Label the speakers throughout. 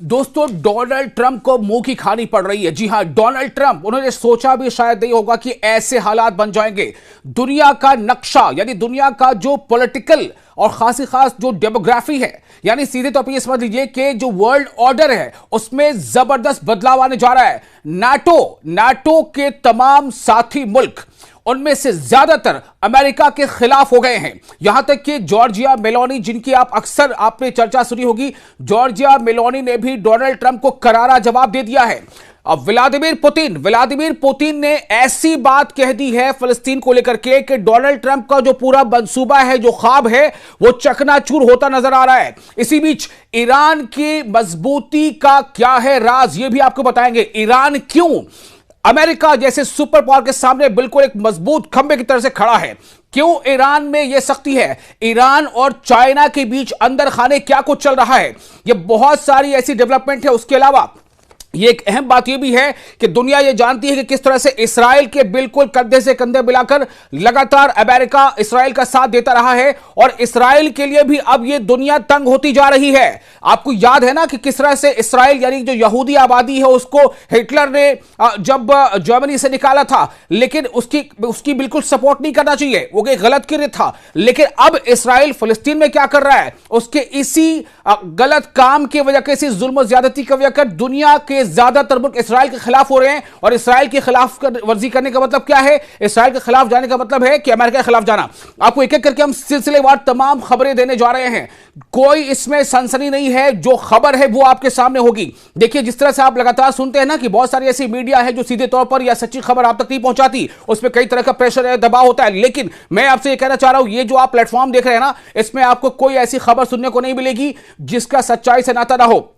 Speaker 1: दोस्तों, Donald Trump को मुंह की खानी पड़ रही है। जी हां, डोनाल्ड ट्रंप, उन्होंने सोचा भी शायद नहीं होगा कि ऐसे हालात बन जाएंगे। दुनिया का नक्शा, यानी दुनिया का जो पॉलिटिकल और खास जो डेमोग्राफी है, यानी सीधे तौर पर यह समझ लीजिए कि जो वर्ल्ड ऑर्डर है उसमें जबरदस्त बदलाव आने जा रहा है। नाटो के तमाम साथी मुल्क, उनमें से ज्यादातर अमेरिका के खिलाफ हो गए हैं। यहां तक कि जॉर्जिया मेलोनी, जिनकी आपने चर्चा सुनी होगी, जॉर्जिया मेलोनी ने भी डोनाल्ड ट्रंप को करारा जवाब दे दिया है। अब व्लादिमीर पुतिन ने ऐसी बात कह दी है फिलिस्तीन को लेकर के कि डोनाल्ड ट्रंप का जो पूरा मंसूबा है, जो ख्वाब है, वो चकनाचूर होता नजर आ रहा है। इसी बीच ईरान की मजबूती का क्या है राज, ये भी आपको बताएंगे। ईरान क्यों अमेरिका जैसे सुपर पावर के सामने बिल्कुल एक मजबूत खंबे की तरह से खड़ा है, क्यों ईरान में यह सख्ती है, ईरान और चाइना के बीच अंदर खाने क्या कुछ चल रहा है, यह बहुत सारी ऐसी डेवलपमेंट है। उसके अलावा ये एक अहम बात यह भी है कि दुनिया यह जानती है कि किस तरह से इस्राएल के बिल्कुल कंधे से कंधे मिलाकर लगातार अमेरिका इस्राएल का साथ देता रहा है, और इस्राएल के लिए भी अब यह दुनिया तंग होती जा रही है। आपको याद है ना कि किस तरह से इस्राएल, यानी जो यहूदी आबादी है, उसको हिटलर ने जब जर्मनी से निकाला था, लेकिन उसकी बिल्कुल सपोर्ट नहीं करना चाहिए, वो एक गलत कार्य था। लेकिन अब इस्राएल फिलिस्तीन में क्या कर रहा है, उसके इसी गलत काम की वजह, इसी जुल्म ज्यादती की वजह कर दुनिया के ज्यादातर मुल्क इस्राएल के खिलाफ हो रहे हैं। और इस्राएल के खिलाफ वर्जी करने का मतलब क्या है, इस्राएल के खिलाफ जाने का मतलब है कि अमेरिका के खिलाफ जाना। आपको एक एक करके हम सिलसिलेवार तमाम खबरें देने जा रहे हैं, कोई इसमें सनसनी नहीं है, जो खबर है वो आपके सामने होगी। देखिए, जिस तरह से आप लगातार सुनते हैं ना कि बहुत सारी ऐसी मीडिया है जो सीधे तौर पर या सच्ची खबर आप तक नहीं पहुंचाती, उसमें कई तरह का प्रेशर है, दबाव होता है। लेकिन मैं आपसे ये कहना चाह रहा हूं, ये जो आप प्लेटफॉर्म देख रहे हैं ना, इसमें आपको कोई ऐसी खबर सुनने को नहीं मिलेगी जिसका सच्चाई से नाता ना हो।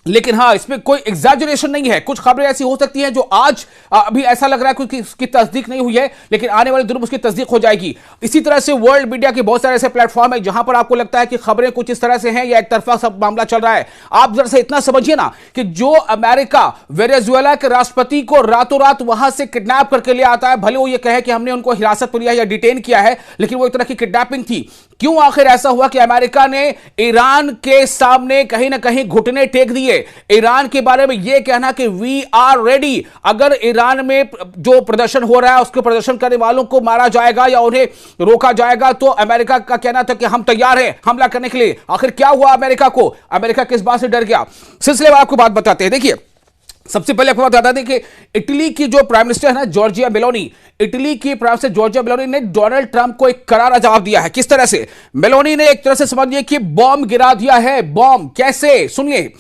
Speaker 1: लेकिन हां, इसमें कोई एग्जैजरेशन नहीं है। कुछ खबरें ऐसी हो सकती हैं जो आज अभी ऐसा लग रहा है कि उसकी तस्दीक नहीं हुई है, लेकिन आने वाले दिनों में उसकी तस्दीक हो जाएगी। इसी तरह से वर्ल्ड मीडिया के बहुत सारे ऐसे प्लेटफॉर्म है जहां पर आपको लगता है कि खबरें कुछ इस तरह से हैं या एक तरफा सब मामला चल रहा है। आप जरा से इतना समझिए ना कि जो अमेरिका वेनेजुएला के राष्ट्रपति को रातों रात वहां से किडनैप करके ले आता है, भले वो ये कहे कि हमने उनको हिरासत में लिया या डिटेन किया है, लेकिन वो एक तरह की किडनैपिंग थी। क्यों आखिर ऐसा हुआ कि अमेरिका ने ईरान के सामने कहीं ना कहीं घुटने टेक दिए? ईरान के बारे में यह कहना कि वी आर रेडी, अगर ईरान में जो प्रदर्शन हो रहा है उसके प्रदर्शन करने वालों को मारा जाएगा या उन्हें रोका जाएगा, तो अमेरिका का कहना था कि हम तैयार हैं हमला करने के लिए। आखिर क्या हुआ अमेरिका को, अमेरिका किस बात से डर गया? सिलसिले में आपको बात बताते हैं। देखिए, सबसे पहले आपको बता दें कि इटली की जो प्राइम मिनिस्टर है ना, जॉर्जिया मेलोनी, इटली की प्राइम मिनिस्टर जॉर्जिया मेलोनी ने डोनाल्ड ट्रंप को एक करारा जवाब दिया है। किस तरह से? मेलोनी ने एक तरह से समझिए कि बॉम्ब गिरा दिया है। बॉम्ब कैसे? सुनिए,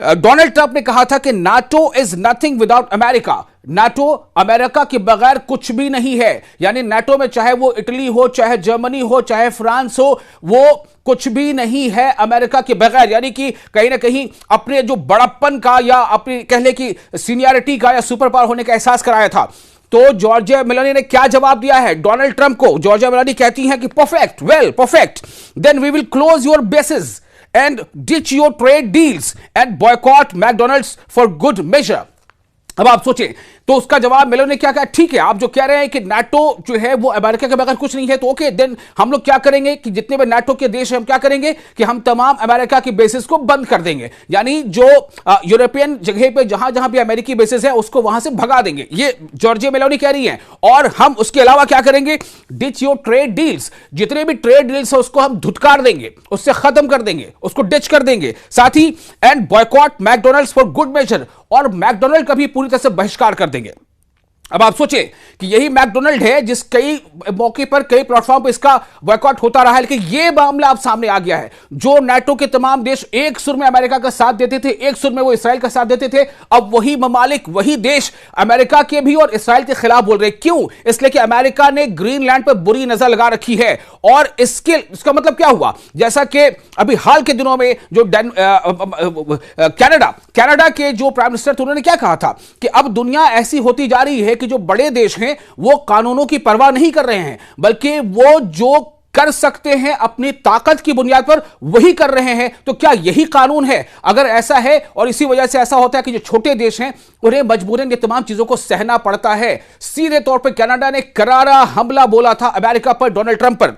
Speaker 1: डोनाल्ड ट्रंप ने कहा था कि NATO is nothing without America, NATO America के बगैर कुछ भी नहीं है। यानी नाटो में चाहे वो इटली हो, चाहे जर्मनी हो, चाहे फ्रांस हो, वो कुछ भी नहीं है अमेरिका के बगैर। यानी कि कहीं ना कहीं अपने जो बड़प्पन का या अपनी कह ले कि सीनियरिटी का या सुपर पावर होने का एहसास कराया था। तो जॉर्जिया मेलोनी ने क्या जवाब दिया है डोनाल्ड ट्रंप को? जॉर्जिया मेलोनी कहती हैं कि perfect, then we will close your bases and ditch your trade deals and boycott McDonald's for good measure। अब आप सोचें, तो उसका जवाब मेलोनी ने क्या कहा? ठीक है, आप जो कह रहे हैं कि नाटो जो है वो अमेरिका के बगैर कुछ नहीं है, तो ओके, देन हम लोग क्या करेंगे कि जितने भी नाटो के देश हैं, हम क्या करेंगे कि हम तमाम अमेरिका की बेसिस को बंद कर देंगे। यानी जो यूरोपियन जगह पे जहां जहां भी अमेरिकी बेसिस है उसको वहां से भगा देंगे, ये जॉर्जिया मेलोनी कह रही है। और हम उसके अलावा क्या करेंगे? डिच योर ट्रेड डील्स, जितने भी ट्रेड डील्स है उसको हम धुतकार देंगे, उससे खत्म कर देंगे, उसको डिच कर देंगे। साथ ही and boycott McDonald's for good measure, और मैकडोनल्ड का भी पूरी तरह से बहिष्कार कर देंगे। अब आप सोचें कि यही मैकडोनल्ड है जिस कई मौके पर कई प्लेटफॉर्म पर इसका बॉयकॉट होता रहा है, लेकिन यह मामला अब सामने आ गया है। जो नाटो के तमाम देश एक सुर में अमेरिका का साथ देते थे, एक सुर में वो इसराइल का साथ देते थे, अब वही ममालिक, वही देश अमेरिका के भी और इसराइल के खिलाफ बोल रहे। क्यों? इसलिए कि अमेरिका ने ग्रीनलैंड पर बुरी नजर लगा रखी है। और इसका मतलब क्या हुआ? जैसा कि अभी हाल के दिनों में जो कनाडा के जो प्राइम मिनिस्टर थे, उन्होंने क्या कहा था कि अब दुनिया ऐसी होती जा रही है कि जो बड़े देश हैं वो कानूनों की परवाह नहीं कर रहे हैं, बल्कि वो जो कर सकते हैं अपनी ताकत की बुनियाद पर वही कर रहे हैं। तो क्या यही कानून है? अगर ऐसा है, और इसी वजह से ऐसा होता है कि जो छोटे देश हैं उन्हें मजबूरन ये तमाम चीजों को सहना पड़ता है। सीधे तौर पर कनाडा ने करारा हमला बोला था अमेरिका पर, डोनाल्ड ट्रंप पर।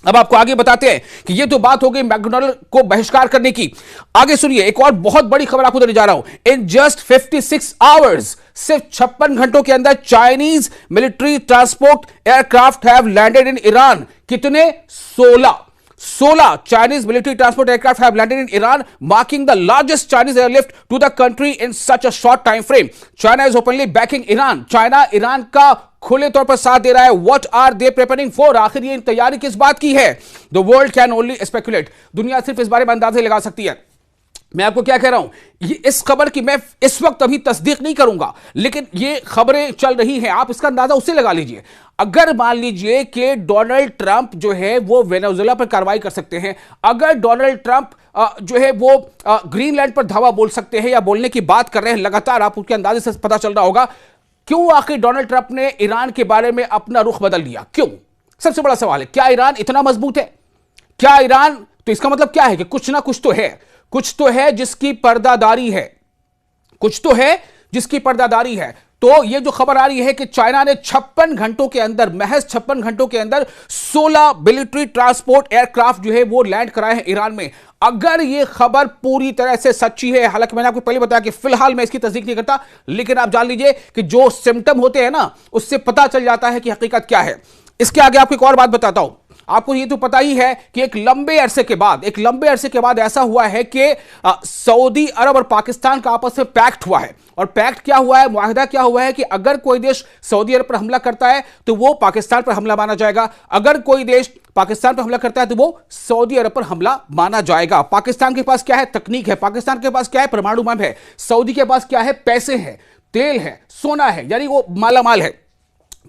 Speaker 1: अब आपको आगे बताते हैं कि ये तो बात हो गई मैकडोनाल्ड को बहिष्कार करने की। आगे सुनिए, एक और बहुत बड़ी खबर आपको देने जा रहा हूं। इन जस्ट 56 आवर्स, सिर्फ 56 घंटों के अंदर Chinese military transport aircraft have landed in Iran. कितने? 16 Chinese military transport aircraft have landed in Iran, marking the largest Chinese airlift to the country in such a short time frame. China is openly backing Iran. China Iran का खुले तौर पर साथ दे रहा है। What are they preparing for? आखिर ये तैयारी किस बात की है? The world can only speculate. दुनिया सिर्फ इस बारे में अंदाजे लगा सकती है। मैं आपको क्या कह रहा हूं, ये इस खबर की मैं इस वक्त अभी तस्दीक नहीं करूंगा, लेकिन ये खबरें चल रही हैं, आप इसका अंदाजा उससे लगा लीजिए। अगर मान लीजिए कि डोनाल्ड ट्रंप जो है वो वेनेजुएला पर कार्रवाई कर सकते हैं, अगर डोनाल्ड ट्रंप जो है वो ग्रीनलैंड पर धावा बोल सकते हैं या बोलने की बात कर रहे हैं लगातार, आप उसके अंदाजे से पता चल रहा होगा क्यों आखिर डोनाल्ड ट्रंप ने ईरान के बारे में अपना रुख बदल लिया। क्यों? सबसे बड़ा सवाल है, क्या ईरान इतना मजबूत है? क्या ईरान, तो इसका मतलब क्या है कि कुछ ना कुछ तो है, कुछ तो है जिसकी पर्दादारी है, कुछ तो है जिसकी पर्दादारी है। तो ये जो खबर आ रही है कि चाइना ने 56 घंटों के अंदर, महज 56 घंटों के अंदर 16 मिलिट्री ट्रांसपोर्ट एयरक्राफ्ट जो है वो लैंड कराए हैं ईरान में। अगर ये खबर पूरी तरह से सच्ची है, हालांकि मैंने आपको पहले बताया कि फिलहाल मैं इसकी तस्दीक नहीं करता, लेकिन आप जान लीजिए कि जो सिम्टम होते हैं ना, उससे पता चल जाता है कि हकीकत क्या है। इसके आगे आपको एक और बात बताता हूं। आपको ये तो पता ही है कि एक लंबे अरसे के बाद ऐसा हुआ है कि सऊदी अरब और पाकिस्तान का आपस में पैक्ट हुआ है। और पैक्ट क्या हुआ है, मुआहिदा क्या हुआ है कि अगर कोई देश सऊदी अरब पर हमला करता है तो वो पाकिस्तान पर हमला माना जाएगा, अगर कोई देश पाकिस्तान पर हमला करता है तो वो सऊदी अरब पर हमला माना जाएगा। पाकिस्तान के पास क्या है? तकनीक है। पाकिस्तान के पास क्या है? परमाणु बम है। सऊदी के पास क्या है? पैसे हैं, तेल है, सोना है, यानी वो मालामाल है।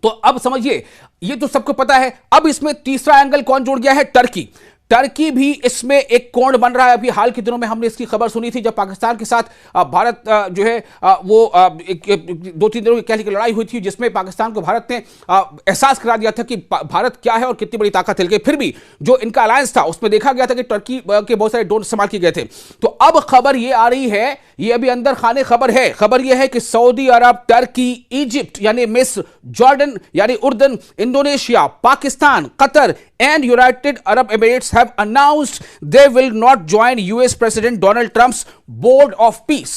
Speaker 1: तो अब समझिए, ये तो सबको पता है। अब इसमें तीसरा एंगल कौन जुड़ गया है? टर्की। टर्की भी इसमें एक कोण बन रहा है। अभी हाल के दिनों में हमने इसकी खबर सुनी थी, जब पाकिस्तान के साथ भारत जो है वो 2-3 दिनों की कह लीजिए लड़ाई हुई थी, जिसमें पाकिस्तान को भारत ने एहसास करा दिया था कि भारत क्या है और कितनी बड़ी ताकत है। लेकिन फिर भी जो इनका अलायंस था उसमें देखा गया था कि टर्की के बहुत सारे ड्रोन इस्तेमाल किए गए थे। तो अब खबर ये आ रही है, ये अभी अंदर खाने खबर है। खबर यह है कि सऊदी अरब, टर्की, इजिप्ट यानी मिस्र, जॉर्डन यानी Urdan, Indonesia, Pakistan, Qatar and United Arab Emirates have announced they will not join US President Donald Trump's Board of Peace.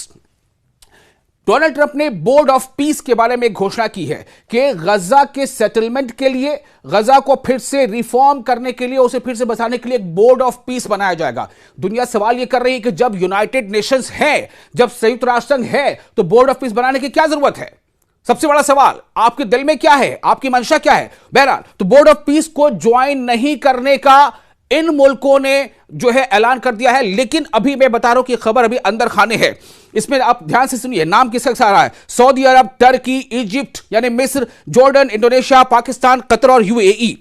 Speaker 1: Donald Trump ने बोर्ड ऑफ पीस के बारे में घोषणा की है कि गजा के सेटलमेंट के लिए, गजा को फिर से रिफॉर्म करने के लिए, उसे फिर से बसाने के लिए एक बोर्ड ऑफ पीस बनाया जाएगा। दुनिया सवाल यह कर रही है कि जब यूनाइटेड नेशंस है, जब संयुक्त राष्ट्र संघ है, तो बोर्ड ऑफ पीस बनाने की क्या जरूरत है? सबसे बड़ा सवाल, आपके दिल में क्या है, आपकी मंशा क्या है? बहरहाल, तो बोर्ड ऑफ पीस को ज्वाइन नहीं करने का इन मुल्कों ने जो है ऐलान कर दिया है। लेकिन अभी मैं बता रहा हूं कि खबर अभी अंदर खाने है। इसमें आप ध्यान से सुनिए, नाम किसका आ रहा है? सऊदी अरब, टर्की, इजिप्ट यानी Misr, Jordan, Indonesia, Pakistan, Qatar और यूएई।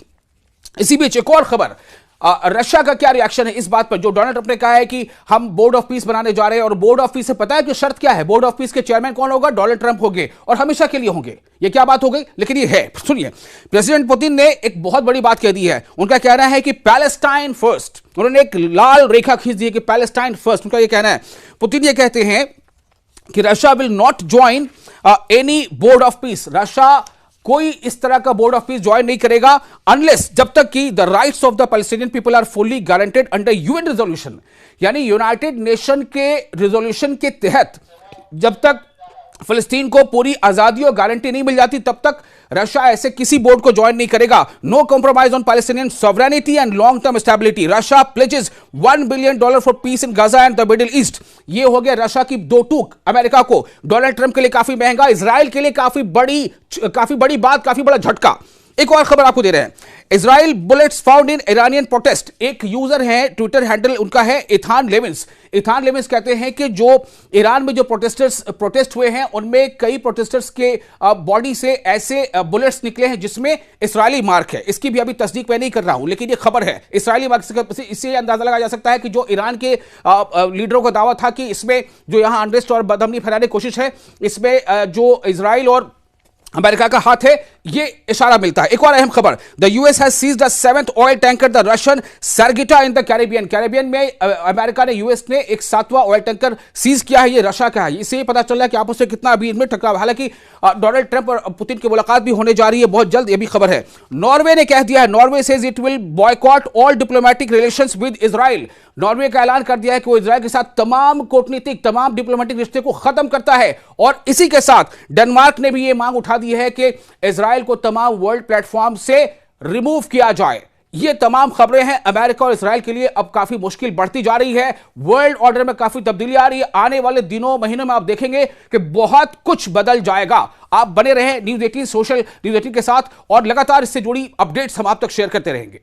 Speaker 1: इसी बीच एक और खबर, रशिया का क्या रिएक्शन है इस बात पर, जो डोनाल्ड ट्रंप ने कहा है कि हम बोर्ड ऑफ पीस बनाने जा रहे हैं। और बोर्ड ऑफ पीस से पता है कि शर्त क्या है? बोर्ड ऑफ पीस के चेयरमैन कौन होगा? डोनाल्ड ट्रंप होंगे और हमेशा के लिए होंगे। ये क्या बात हो गई? लेकिन ये है, सुनिए। प्रेसिडेंट पुतिन ने एक बहुत बड़ी बात कह दी है। उनका कहना है कि पैलेस्टाइन फर्स्ट। उन्होंने एक लाल रेखा खींच दी है कि पैलेस्टाइन फर्स्ट, उनका यह कहना है। पुतिन ये कहते हैं कि Russia will not join any board of peace. Russia कोई इस तरह का बोर्ड ऑफ पीस ज्वाइन नहीं करेगा अनलेस, जब तक कि the rights of the Palestinian people are fully guaranteed under UN resolution, यानी यूनाइटेड नेशन के रिजोल्यूशन के तहत जब तक फिलिस्तीन को पूरी आजादी और गारंटी नहीं मिल जाती, तब तक रशिया ऐसे किसी बोर्ड को ज्वाइन नहीं करेगा। No compromise on Palestinian sovereignty and long term stability. Russia pledges $1 billion for peace in Gaza and the Middle East. ये हो गया रशिया की दो टूक। अमेरिका को, डोनाल्ड ट्रंप के लिए काफी महंगा, इजराइल के लिए काफी बड़ी बात, काफी बड़ा झटका। एक और खबर आपको दे रहे हैं, Israel bullets found in Iranian protest. एक यूजर है, ट्विटर हैंडल उनका है इथान लेविंस। इथान लेविंस कहते हैं कि जो ईरान में जो प्रोटेस्ट हुए हैं, उनमें कई प्रोटेस्टर्स के बॉडी से ऐसे बुलेट्स निकले हैं जिसमें इस्राएली मार्क है। इसकी भी अभी तस्दीक मैं नहीं कर रहा हूं, लेकिन ये खबर है इस्राएली मार्क से। इससे अंदाजा लगाया जा सकता है कि जो ईरान के लीडरों का दावा था कि इसमें जो यहां अनरेस्ट और बदअमनी फैलाने की कोशिश है, इसमें जो इजराइल और अमेरिका का हाथ है, ये इशारा मिलता है। एक और अहम खबर, the US has seized the 7th oil tanker the Russian Sargita in the Caribbean. Caribbean में अमेरिका ने, यूएस ने एक 7वां ऑयल टैंकर सीज किया है। ये रशिया का है। इससे पता चल रहा है कि आपस में कितना अभी इनमें टकराव। हालांकि डोनाल्ड ट्रंप और पुतिन की मुलाकात भी होने जा रही है बहुत जल्द, ये भी खबर है। नॉर्वे ने कह दिया है, Norway says it will boycott all diplomatic relations with Israel. Norway का ऐलान कर दिया है कि वो इजराइल के साथ तमाम कूटनीतिक, तमाम डिप्लोमेटिक रिश्ते को खत्म करता है। और इसी के साथ डेनमार्क ने भी यह मांग उठा दी है कि इजराइल को तमाम वर्ल्ड प्लेटफॉर्म से रिमूव किया जाए। ये तमाम खबरें हैं। अमेरिका और इजराइल के लिए अब काफी मुश्किल बढ़ती जा रही है। वर्ल्ड ऑर्डर में काफी तब्दीली आ रही है। आने वाले दिनों, महीनों में आप देखेंगे कि बहुत कुछ बदल जाएगा। आप बने रहें न्यूज़ 18 सोशल न्यूज़ 18 के साथ और लगातार इससे जुड़ी अपडेट्स हम आप तक शेयर करते रहेंगे।